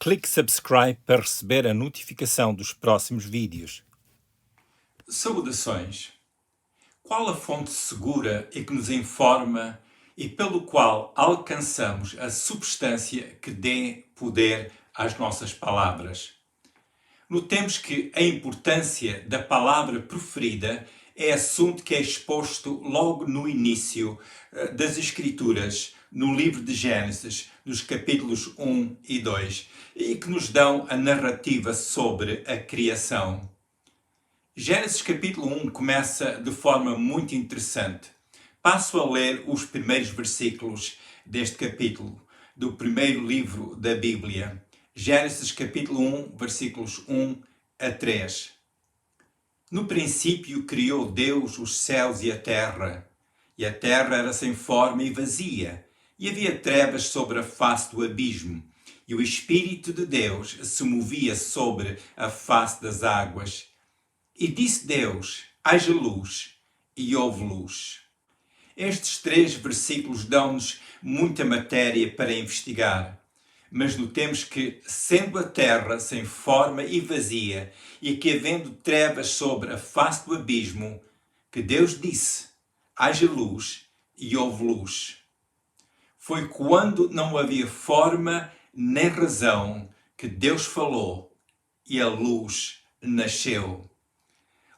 Clique subscribe para receber a notificação dos próximos vídeos. Saudações. Qual a fonte segura e que nos informa e pelo qual alcançamos a substância que dê poder às nossas palavras? Notemos que a importância da palavra proferida é assunto que é exposto logo no início das Escrituras, no livro de Gênesis, nos capítulos 1 e 2, e que nos dão a narrativa sobre a criação. Gênesis capítulo 1 começa de forma muito interessante. Passo a ler os primeiros versículos deste capítulo, do primeiro livro da Bíblia. Gênesis capítulo 1, versículos 1 a 3. No princípio criou Deus os céus e a terra era sem forma e vazia, e havia trevas sobre a face do abismo, e o Espírito de Deus se movia sobre a face das águas. E disse Deus: haja luz, e houve luz. Estes 3 versículos dão-nos muita matéria para investigar, mas notemos que, sendo a terra sem forma e vazia, e que havendo trevas sobre a face do abismo, que Deus disse: haja luz, e houve luz. Foi quando não havia forma nem razão que Deus falou, e a luz nasceu.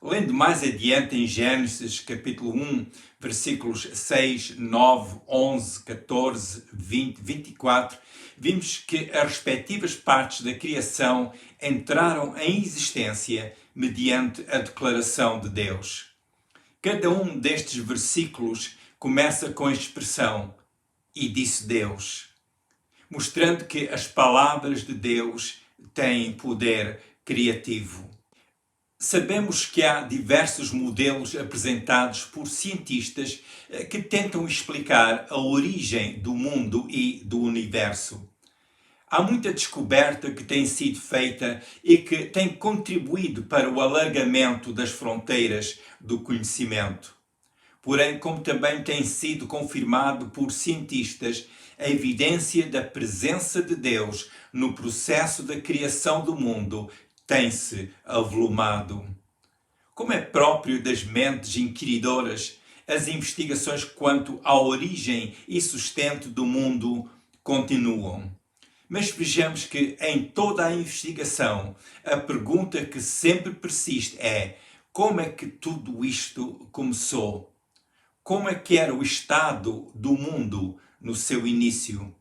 Lendo mais adiante em Gênesis capítulo 1, versículos 6, 9, 11, 14, 20, 24, vimos que as respectivas partes da criação entraram em existência mediante a declaração de Deus. Cada um destes versículos começa com a expressão "e disse Deus", mostrando que as palavras de Deus têm poder criativo. Sabemos que há diversos modelos apresentados por cientistas que tentam explicar a origem do mundo e do universo. Há muita descoberta que tem sido feita e que tem contribuído para o alargamento das fronteiras do conhecimento. Porém, como também tem sido confirmado por cientistas, a evidência da presença de Deus no processo da criação do mundo tem-se avolumado. Como é próprio das mentes inquiridoras, as investigações quanto à origem e sustento do mundo continuam. Mas vejamos que em toda a investigação, a pergunta que sempre persiste é: como é que tudo isto começou? Como é que era o estado do mundo no seu início?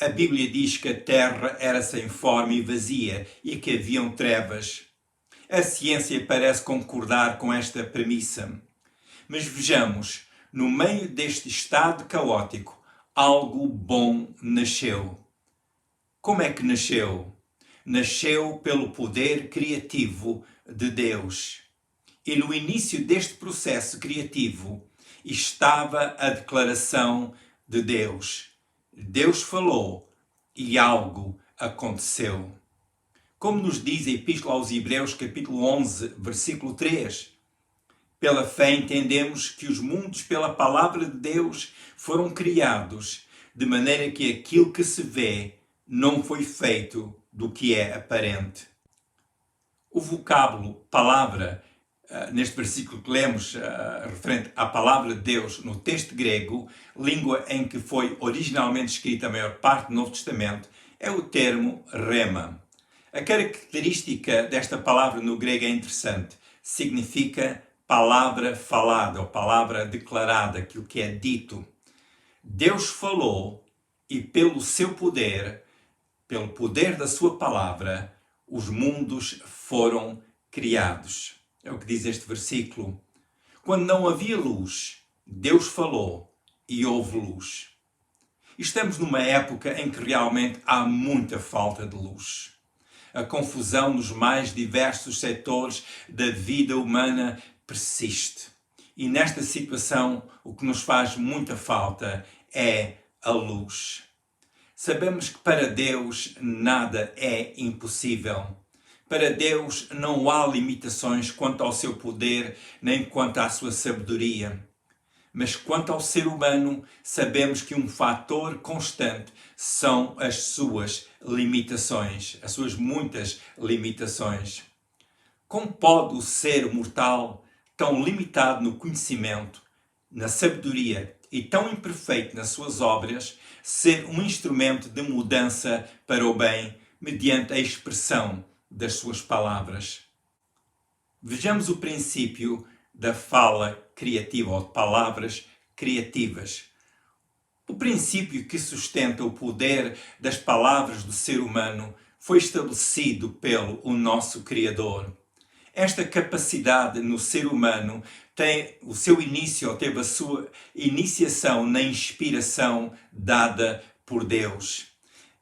A Bíblia diz que a terra era sem forma e vazia e que haviam trevas. A ciência parece concordar com esta premissa. Mas vejamos, no meio deste estado caótico, algo bom nasceu. Como é que nasceu? Nasceu pelo poder criativo de Deus. E no início deste processo criativo estava a declaração de Deus. Deus falou e algo aconteceu. Como nos diz a Epístola aos Hebreus, capítulo 11, versículo 3, pela fé entendemos que os mundos pela palavra de Deus foram criados, de maneira que aquilo que se vê não foi feito do que é aparente. O vocábulo palavra, neste versículo que lemos, referente à palavra de Deus no texto grego, língua em que foi originalmente escrita a maior parte do Novo Testamento, é o termo rema. A característica desta palavra no grego é interessante. Significa palavra falada ou palavra declarada, aquilo que é dito. Deus falou e pelo seu poder, pelo poder da sua palavra, os mundos foram criados. É o que diz este versículo. Quando não havia luz, Deus falou e houve luz. Estamos numa época em que realmente há muita falta de luz. A confusão nos mais diversos setores da vida humana persiste. E nesta situação, o que nos faz muita falta é a luz. Sabemos que para Deus nada é impossível. Para Deus não há limitações quanto ao seu poder, nem quanto à sua sabedoria. Mas quanto ao ser humano, sabemos que um fator constante são as suas limitações, as suas muitas limitações. Como pode o ser mortal, tão limitado no conhecimento, na sabedoria e tão imperfeito nas suas obras, ser um instrumento de mudança para o bem mediante a expressão das suas palavras? Vejamos o princípio da fala criativa ou de palavras criativas. O princípio que sustenta o poder das palavras do ser humano foi estabelecido pelo o nosso Criador. Esta capacidade no ser humano tem o seu início, ou teve a sua iniciação na inspiração dada por Deus.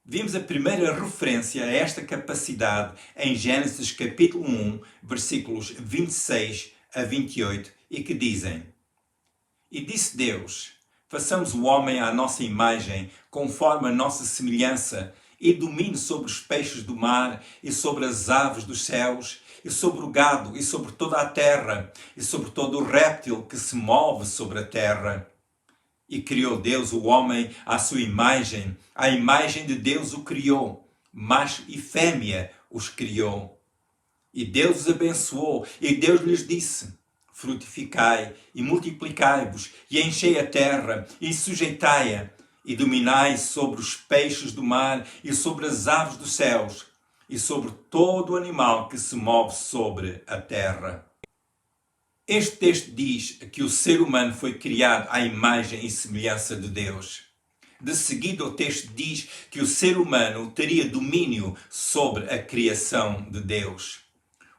Vimos a primeira referência a esta capacidade em Gênesis capítulo 1, versículos 26 a 28, e que dizem: E disse Deus, façamos o homem à nossa imagem, conforme a nossa semelhança, e domine sobre os peixes do mar, e sobre as aves dos céus, e sobre o gado, e sobre toda a terra, e sobre todo o réptil que se move sobre a terra. E criou Deus o homem à sua imagem, à imagem de Deus o criou, macho e fêmea os criou. E Deus os abençoou, e Deus lhes disse: frutificai e multiplicai-vos, e enchei a terra, e sujeitai-a, e dominai sobre os peixes do mar, e sobre as aves dos céus, e sobre todo o animal que se move sobre a terra. Este texto diz que o ser humano foi criado à imagem e semelhança de Deus. De seguida, o texto diz que o ser humano teria domínio sobre a criação de Deus.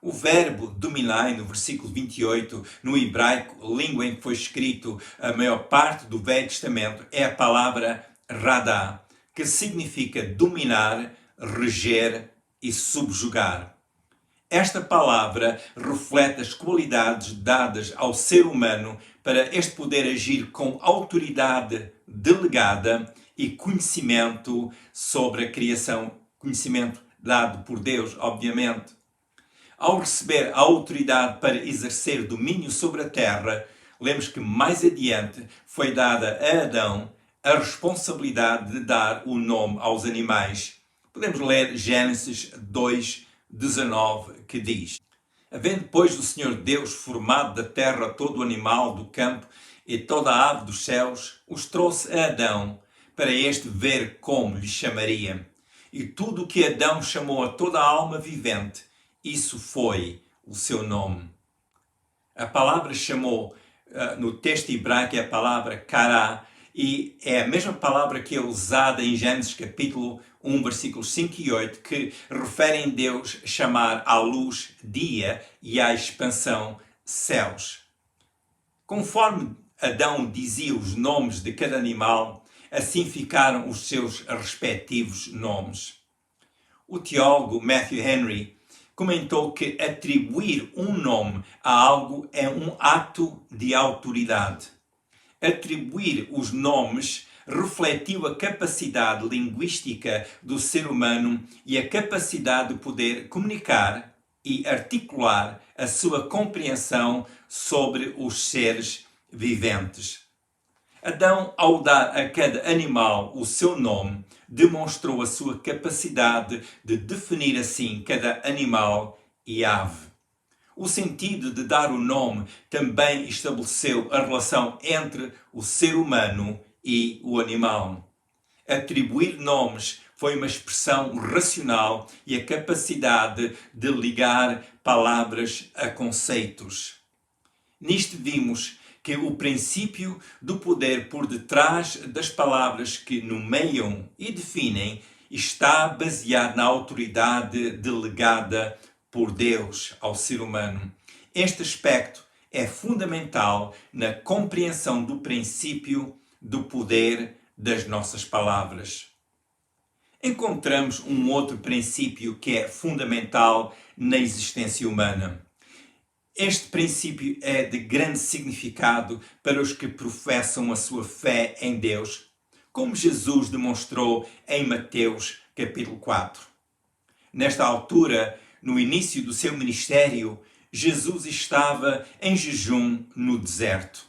O verbo dominai, no versículo 28, no hebraico, língua em que foi escrito a maior parte do Velho Testamento, é a palavra radá, que significa dominar, reger e subjugar. Esta palavra reflete as qualidades dadas ao ser humano para este poder agir com autoridade delegada e conhecimento sobre a criação, conhecimento dado por Deus, obviamente. Ao receber a autoridade para exercer domínio sobre a terra, lemos que mais adiante foi dada a Adão a responsabilidade de dar o nome aos animais. Podemos ler Gênesis 2:19, que diz: Havendo, pois, o Senhor Deus formado da terra todo o animal do campo e toda a ave dos céus, os trouxe a Adão, para este ver como lhe chamaria. E tudo o que Adão chamou a toda a alma vivente, isso foi o seu nome. A palavra chamou, no texto hebraico, é a palavra kará, e é a mesma palavra que é usada em Gênesis capítulo 1, versículos 5 e 8, que referem Deus chamar à luz dia e à expansão céus. Conforme Adão dizia os nomes de cada animal, assim ficaram os seus respectivos nomes. O teólogo Matthew Henry comentou que atribuir um nome a algo é um ato de autoridade. Atribuir os nomes refletiu a capacidade linguística do ser humano e a capacidade de poder comunicar e articular a sua compreensão sobre os seres viventes. Adão, ao dar a cada animal o seu nome, demonstrou a sua capacidade de definir assim cada animal e ave. O sentido de dar o nome também estabeleceu a relação entre o ser humano e o animal. Atribuir nomes foi uma expressão racional e a capacidade de ligar palavras a conceitos. Nisto vimos que o princípio do poder por detrás das palavras que nomeiam e definem está baseado na autoridade delegada por Deus ao ser humano. Este aspecto é fundamental na compreensão do princípio do poder das nossas palavras. Encontramos um outro princípio que é fundamental na existência humana. Este princípio é de grande significado para os que professam a sua fé em Deus, como Jesus demonstrou em Mateus capítulo 4. Nesta altura, no início do seu ministério, Jesus estava em jejum no deserto.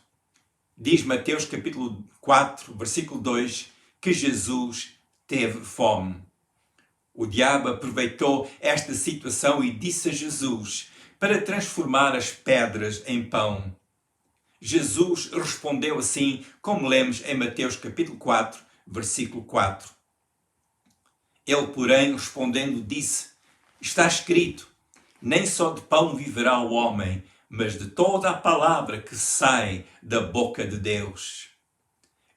Diz Mateus capítulo 4, versículo 2, que Jesus teve fome. O diabo aproveitou esta situação e disse a Jesus para transformar as pedras em pão. Jesus respondeu assim, como lemos em Mateus capítulo 4, versículo 4. Ele, porém, respondendo, disse: está escrito, nem só de pão viverá o homem, mas de toda a palavra que sai da boca de Deus.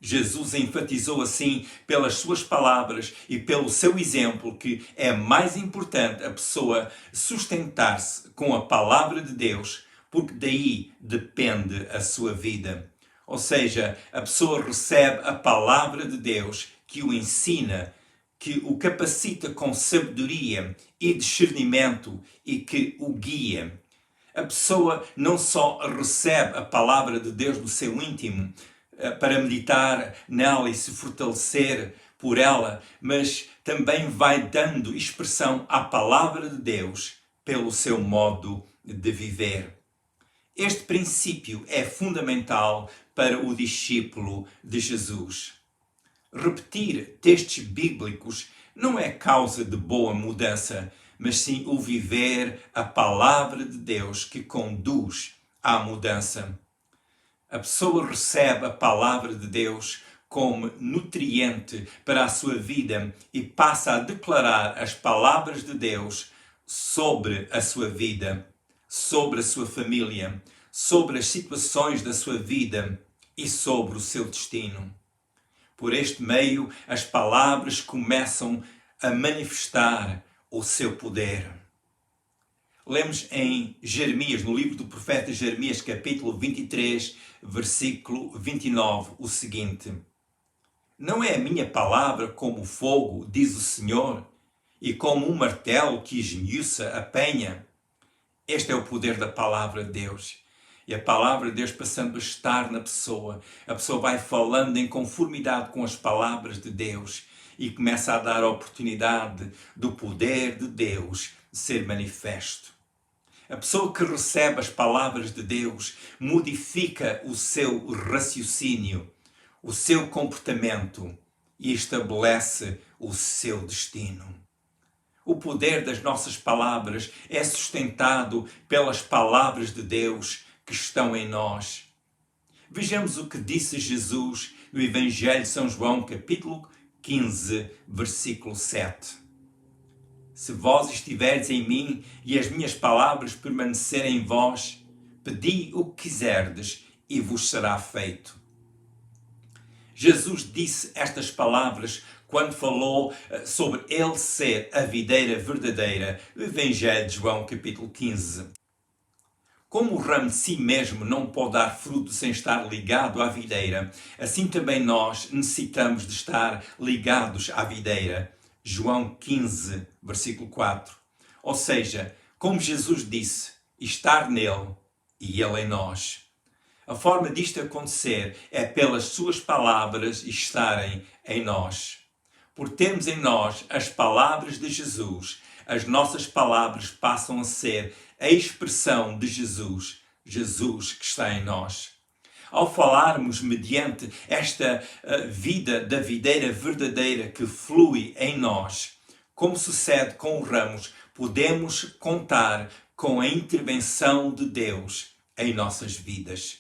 Jesus enfatizou assim, pelas suas palavras e pelo seu exemplo, que é mais importante a pessoa sustentar-se com a palavra de Deus, porque daí depende a sua vida. Ou seja, a pessoa recebe a palavra de Deus que o ensina, que o capacita com sabedoria e discernimento e que o guia. A pessoa não só recebe a palavra de Deus no seu íntimo para meditar nela e se fortalecer por ela, mas também vai dando expressão à palavra de Deus pelo seu modo de viver. Este princípio é fundamental para o discípulo de Jesus. Repetir textos bíblicos não é causa de boa mudança, mas sim o viver a palavra de Deus que conduz à mudança. A pessoa recebe a palavra de Deus como nutriente para a sua vida e passa a declarar as palavras de Deus sobre a sua vida, sobre a sua família, sobre as situações da sua vida e sobre o seu destino. Por este meio, as palavras começam a manifestar o seu poder. Lemos em Jeremias, no livro do profeta Jeremias, capítulo 23, versículo 29, o seguinte: não é a minha palavra como fogo, diz o Senhor, e como um martelo que esmiuça a penha? Este é o poder da palavra de Deus. E a palavra de Deus passando a estar na pessoa. A pessoa vai falando em conformidade com as palavras de Deus e começa a dar a oportunidade do poder de Deus ser manifesto. A pessoa que recebe as palavras de Deus modifica o seu raciocínio, o seu comportamento e estabelece o seu destino. O poder das nossas palavras é sustentado pelas palavras de Deus que estão em nós. Vejamos o que disse Jesus no Evangelho de São João, capítulo 15, versículo 7. Se vós estiverdes em mim e as minhas palavras permanecerem em vós, pedi o que quiserdes e vos será feito. Jesus disse estas palavras quando falou sobre ele ser a videira verdadeira, no Evangelho de João, capítulo 15. Como o ramo de si mesmo não pode dar fruto sem estar ligado à videira, assim também nós necessitamos de estar ligados à videira. João 15, versículo 4. Ou seja, como Jesus disse, estar nele e ele em nós. A forma disto acontecer é pelas suas palavras estarem em nós. Por termos em nós as palavras de Jesus, as nossas palavras passam a ser a expressão de Jesus, Jesus que está em nós. Ao falarmos mediante esta vida da videira verdadeira que flui em nós, como sucede com os ramos, podemos contar com a intervenção de Deus em nossas vidas.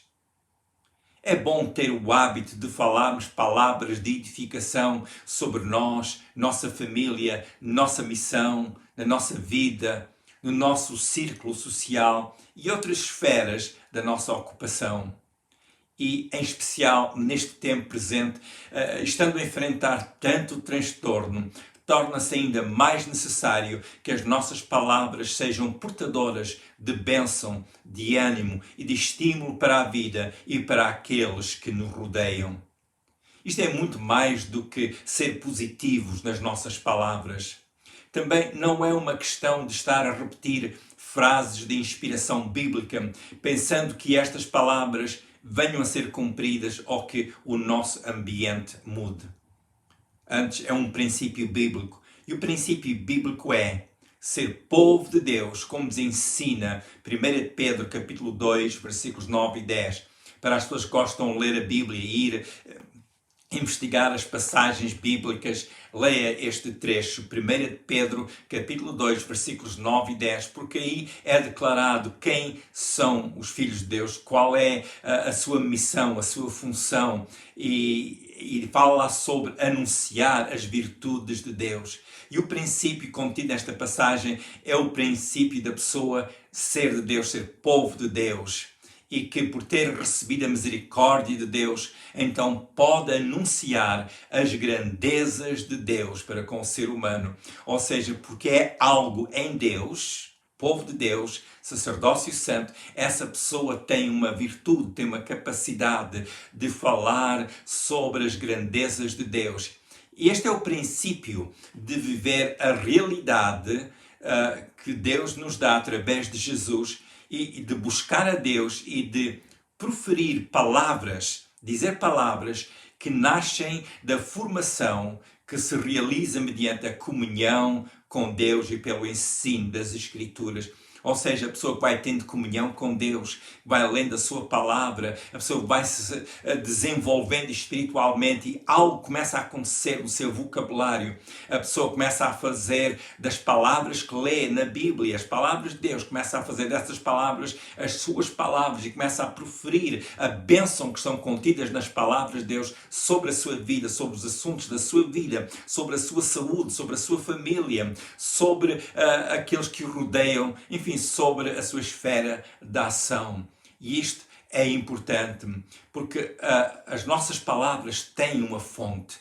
É bom ter o hábito de falarmos palavras de edificação sobre nós, nossa família, nossa missão, na nossa vida, no nosso círculo social e outras esferas da nossa ocupação. E, em especial, neste tempo presente, estando a enfrentar tanto transtorno, torna-se ainda mais necessário que as nossas palavras sejam portadoras de bênção, de ânimo e de estímulo para a vida e para aqueles que nos rodeiam. Isto é muito mais do que ser positivos nas nossas palavras. Também não é uma questão de estar a repetir frases de inspiração bíblica, pensando que estas palavras venham a ser cumpridas ou que o nosso ambiente mude. Antes, é um princípio bíblico. E o princípio bíblico é ser povo de Deus, como nos ensina 1 Pedro capítulo 2, versículos 9 e 10. para as pessoas que gostam de ler a Bíblia e ir investigar as passagens bíblicas, leia este trecho, 1 de Pedro, capítulo 2, versículos 9 e 10, porque aí é declarado quem são os filhos de Deus, qual é a sua missão, a sua função, e fala lá sobre anunciar as virtudes de Deus. E o princípio contido nesta passagem é o princípio da pessoa ser de Deus, ser povo de Deus. E que por ter recebido a misericórdia de Deus, então pode anunciar as grandezas de Deus para com o ser humano. Ou seja, porque é algo em Deus, povo de Deus, sacerdócio santo, essa pessoa tem uma virtude, tem uma capacidade de falar sobre as grandezas de Deus. E este é o princípio de viver a realidade que Deus nos dá através de Jesus, e de buscar a Deus e de proferir palavras, dizer palavras que nascem da formação que se realiza mediante a comunhão com Deus e pelo ensino das Escrituras. Ou seja, a pessoa que vai tendo comunhão com Deus, vai lendo a sua palavra, a pessoa vai se desenvolvendo espiritualmente e algo começa a acontecer no seu vocabulário. A pessoa começa a fazer das palavras que lê na Bíblia, as palavras de Deus, começa a fazer dessas palavras as suas palavras e começa a proferir a bênção que estão contidas nas palavras de Deus sobre a sua vida, sobre os assuntos da sua vida, sobre a sua saúde, sobre a sua família, sobre aqueles que o rodeiam, enfim, sobre a sua esfera de ação. E isto é importante porque as nossas palavras têm uma fonte.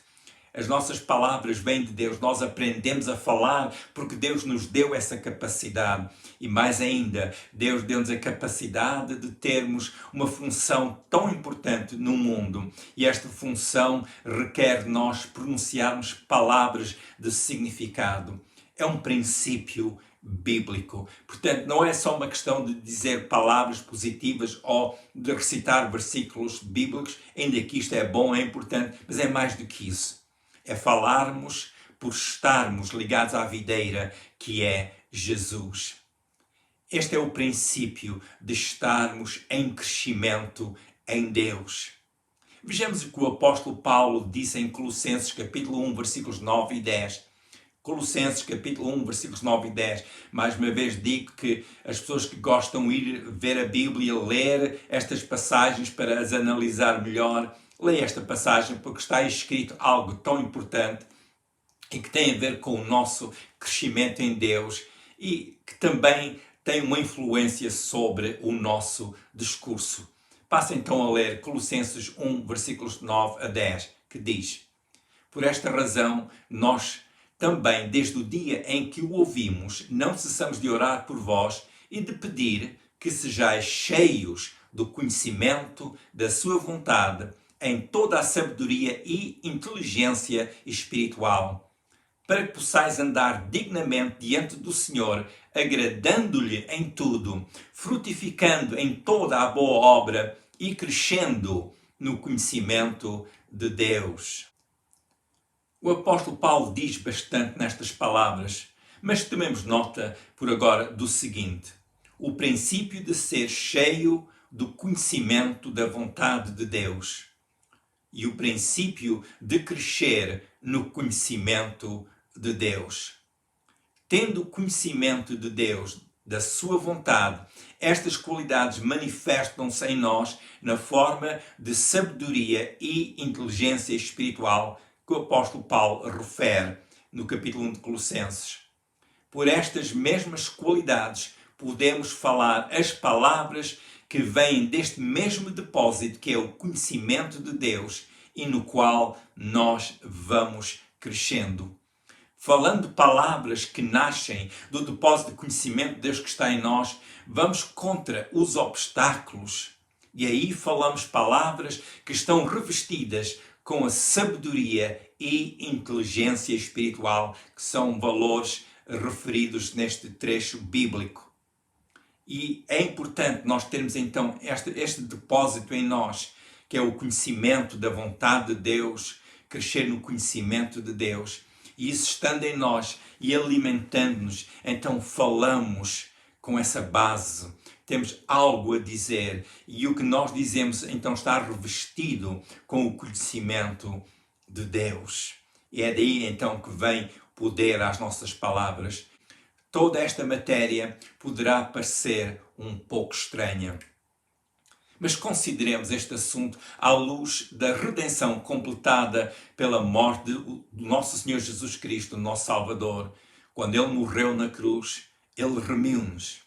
As nossas palavras vêm de Deus. Nós aprendemos a falar porque Deus nos deu essa capacidade. E mais ainda, Deus deu-nos a capacidade de termos uma função tão importante no mundo. E esta função requer de nós pronunciarmos palavras de significado. É um princípio bíblico. Portanto, não é só uma questão de dizer palavras positivas ou de recitar versículos bíblicos, ainda que isto é bom, é importante, mas é mais do que isso. É falarmos por estarmos ligados à videira que é Jesus. Este é o princípio de estarmos em crescimento em Deus. Vejamos o que o apóstolo Paulo disse em Colossenses capítulo 1, versículos 9 e 10. Colossenses capítulo 1, versículos 9 e 10. Mais uma vez digo que as pessoas que gostam de ir ver a Bíblia, ler estas passagens para as analisar melhor, leia esta passagem porque está escrito algo tão importante e que tem a ver com o nosso crescimento em Deus e que também tem uma influência sobre o nosso discurso. Passa então a ler Colossenses 1, versículos 9 a 10, que diz: Por esta razão, nós também, desde o dia em que o ouvimos, não cessamos de orar por vós e de pedir que sejais cheios do conhecimento da sua vontade, em toda a sabedoria e inteligência espiritual, para que possais andar dignamente diante do Senhor, agradando-lhe em tudo, frutificando em toda a boa obra e crescendo no conhecimento de Deus. O apóstolo Paulo diz bastante nestas palavras, mas tomemos nota por agora do seguinte: o princípio de ser cheio do conhecimento da vontade de Deus e o princípio de crescer no conhecimento de Deus. Tendo conhecimento de Deus, da sua vontade, estas qualidades manifestam-se em nós na forma de sabedoria e inteligência espiritual que o apóstolo Paulo refere no capítulo 1 de Colossenses. Por estas mesmas qualidades podemos falar as palavras que vêm deste mesmo depósito que é o conhecimento de Deus e no qual nós vamos crescendo. Falando palavras que nascem do depósito de conhecimento de Deus que está em nós, vamos contra os obstáculos. E aí falamos palavras que estão revestidas com a sabedoria e inteligência espiritual, que são valores referidos neste trecho bíblico. E é importante nós termos então este depósito em nós, que é o conhecimento da vontade de Deus, crescer no conhecimento de Deus. E isso estando em nós e alimentando-nos, então falamos com essa base, temos algo a dizer e o que nós dizemos então está revestido com o conhecimento de Deus. E é daí então que vem poder às nossas palavras. Toda esta matéria poderá parecer um pouco estranha, mas consideremos este assunto à luz da redenção completada pela morte do nosso Senhor Jesus Cristo, nosso Salvador. Quando Ele morreu na cruz, Ele remiu-nos.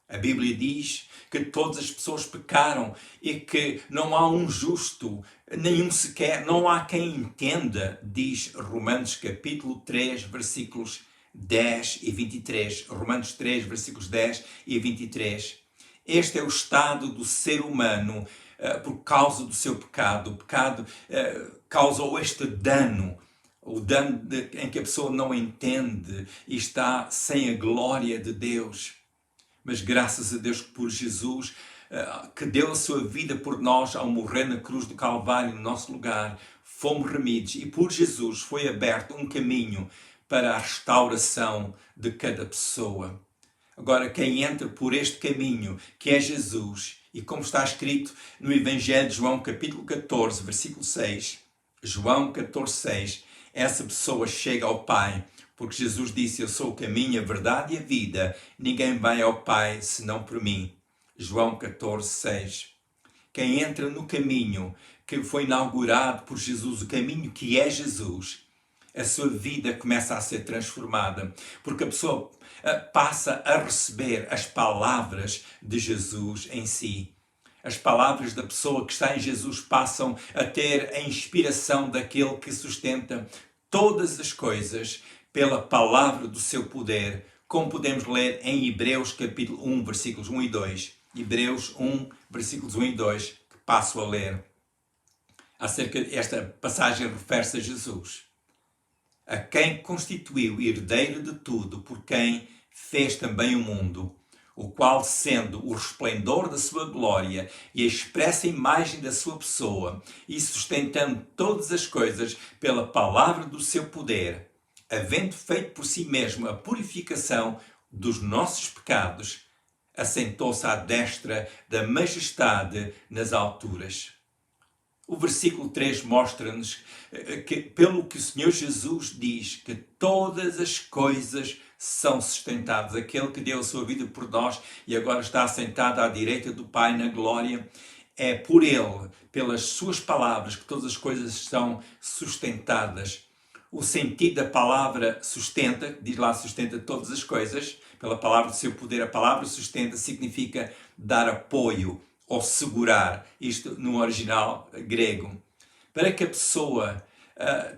A Bíblia diz que todas as pessoas pecaram e que não há um justo, nenhum sequer, não há quem entenda, diz Romanos capítulo 3, versículos 10 e 23. Romanos 3, versículos 10 e 23. Este é o estado do ser humano por causa do seu pecado. O pecado causou este dano. O dano em que a pessoa não entende e está sem a glória de Deus. Mas graças a Deus que por Jesus, que deu a sua vida por nós ao morrer na cruz do Calvário no nosso lugar, fomos remidos e por Jesus foi aberto um caminho para a restauração de cada pessoa. Agora, quem entra por este caminho, que é Jesus, e como está escrito no Evangelho de João, capítulo 14, versículo 6, João 14, 6, essa pessoa chega ao Pai, porque Jesus disse, eu sou o caminho, a verdade e a vida, ninguém vai ao Pai senão por mim. João 14, 6. Quem entra no caminho que foi inaugurado por Jesus, o caminho que é Jesus, a sua vida começa a ser transformada, porque a pessoa passa a receber as palavras de Jesus em si. As palavras da pessoa que está em Jesus passam a ter a inspiração daquele que sustenta todas as coisas pela palavra do seu poder, como podemos ler em Hebreus capítulo 1, versículos 1 e 2. Hebreus 1, versículos 1 e 2, que passo a ler. Acerca desta passagem refere-se a Jesus, a quem constituiu herdeiro de tudo, por quem fez também o mundo, o qual, sendo o resplendor da sua glória e a expressa imagem da sua pessoa, e sustentando todas as coisas pela palavra do seu poder, havendo feito por si mesmo a purificação dos nossos pecados, assentou-se à destra da majestade nas alturas. O versículo 3 mostra-nos que, pelo que o Senhor Jesus diz, que todas as coisas são sustentadas. Aquele que deu a sua vida por nós e agora está assentado à direita do Pai na glória, é por Ele, pelas suas palavras, que todas as coisas são sustentadas. O sentido da palavra sustenta, diz lá sustenta todas as coisas, pela palavra do seu poder, a palavra sustenta significa dar apoio ou segurar, isto no original grego. Para que a pessoa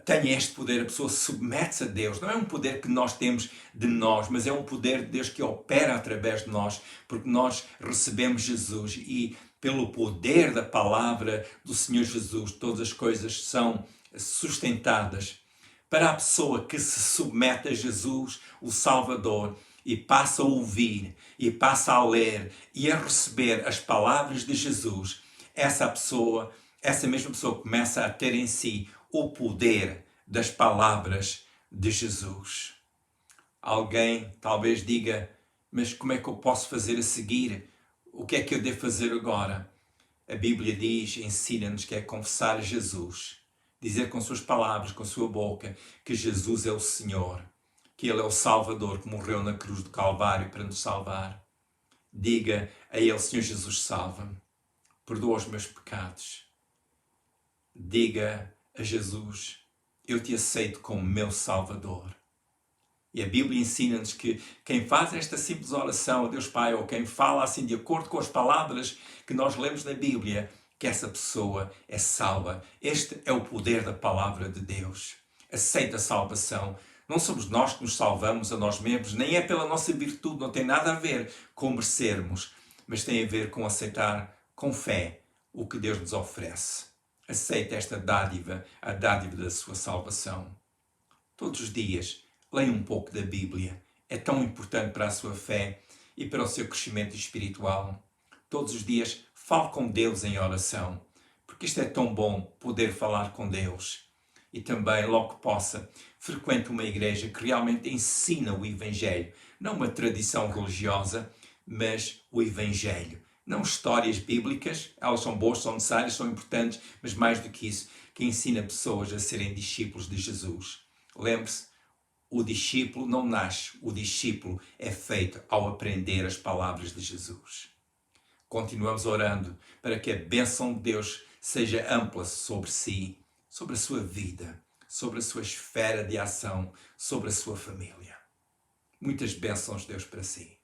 tenha este poder, a pessoa submete-se a Deus. Não é um poder que nós temos de nós, mas é um poder de Deus que opera através de nós, porque nós recebemos Jesus e pelo poder da palavra do Senhor Jesus, todas as coisas são sustentadas. Para a pessoa que se submete a Jesus, o Salvador, e passa a ouvir, e passa a ler, e a receber as palavras de Jesus, essa mesma pessoa começa a ter em si o poder das palavras de Jesus. Alguém talvez diga, mas como é que eu posso fazer a seguir? O que é que eu devo fazer agora? A Bíblia diz, ensina-nos que é confessar a Jesus, dizer com suas palavras, com a sua boca, que Jesus é o Senhor, que Ele é o Salvador, que morreu na cruz do Calvário para nos salvar. Diga a Ele, Senhor Jesus, salva-me, perdoa os meus pecados. Diga a Jesus, eu te aceito como meu Salvador. E a Bíblia ensina-nos que quem faz esta simples oração a Deus Pai, ou quem fala assim de acordo com as palavras que nós lemos na Bíblia, que essa pessoa é salva. Este é o poder da palavra de Deus. Aceita a salvação. Não somos nós que nos salvamos a nós mesmos, nem é pela nossa virtude, não tem nada a ver com merecermos, mas tem a ver com aceitar com fé o que Deus nos oferece. Aceita esta dádiva, a dádiva da sua salvação. Todos os dias, leia um pouco da Bíblia. É tão importante para a sua fé e para o seu crescimento espiritual. Todos os dias, fale com Deus em oração, porque isto é tão bom, poder falar com Deus. E também, logo que possa, frequente uma igreja que realmente ensina o Evangelho, não uma tradição religiosa, mas o Evangelho. Não histórias bíblicas, elas são boas, são necessárias, são importantes, mas mais do que isso, que ensina pessoas a serem discípulos de Jesus. Lembre-se, o discípulo não nasce, o discípulo é feito ao aprender as palavras de Jesus. Continuamos orando para que a bênção de Deus seja ampla sobre si, sobre a sua vida, sobre a sua esfera de ação, sobre a sua família. Muitas bênçãos, Deus, para si.